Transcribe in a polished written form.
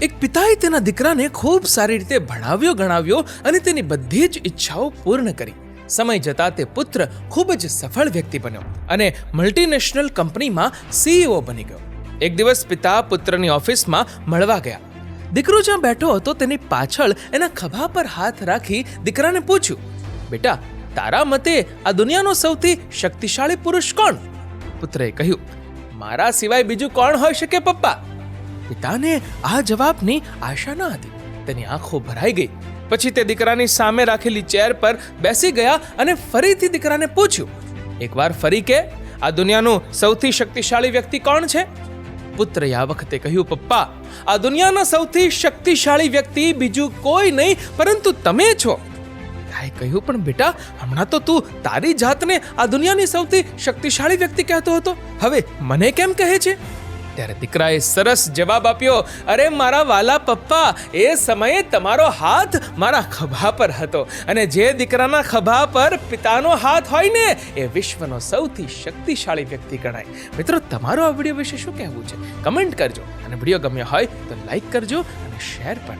એક પિતાએ તેના દીકરાને ખૂબ સારી રીતે ભણાવ્યો ગણાવ્યો અને તેની બધી જ ઈચ્છાઓ પૂર્ણ કરી. સમય જતાં તે પુત્ર ખૂબ જ સફળ વ્યક્તિ બન્યો અને મલ્ટીનેશનલ કંપનીમાં CEO બની ગયો. એક દિવસ પિતા પુત્રની ઓફિસમાં મળવા ગયા. દીકરો જ્યાં બેઠો હતો તેની પાછળ એના ખભા પર હાથ રાખી દીકરાને પૂછ્યું, બેટા, તારા મતે આ દુનિયાનો સૌથી શક્તિશાળી પુરુષ કોણ? પુત્રએ કહ્યું, મારા સિવાય બીજું કોણ હોઈ શકે પપ્પા? પિતાને આ જવાબની આશા ન હતી. તેની આંખો ભરાઈ ગઈ. પછી તે દીકરાની સામે રાખેલી ચેર પર બેસી ગયા અને ફરીથી દીકરાને પૂછ્યું, એકવાર ફરી કે આ દુનિયાનું સૌથી શક્તિશાળી વ્યક્તિ કોણ છે? પુત્રએ આ વખતે કહ્યું, પપ્પા, આ દુનિયાનો સૌથી શક્તિશાળી વ્યક્તિ બીજું કોઈ નહીં પરંતુ તમે છો. પિતાએ કહ્યું, પણ બેટા, હમણાં તો તું તારી જાતને આ દુનિયાની સૌથી શક્તિશાળી વ્યક્તિ કહેતો હતો, હવે મને કેમ કહે છે? ત્યારે દીકરાએ સરસ જવાબ આપ્યો, અરે મારા વાલા પપ્પા, એ સમયે તમારો હાથ મારા ખભા પર હતો અને જે દીકરાના ખભા પર પિતાનો હાથ હોય ને એ વિશ્વનો સૌથી શક્તિશાળી વ્યક્તિ ગણાય. મિત્રો, તમારો આ વિડીયો વિશે શું કહેવું છે? કમેન્ટ કરજો અને વિડીયો ગમ્યો હોય તો લાઈક કરજો અને શેર પણ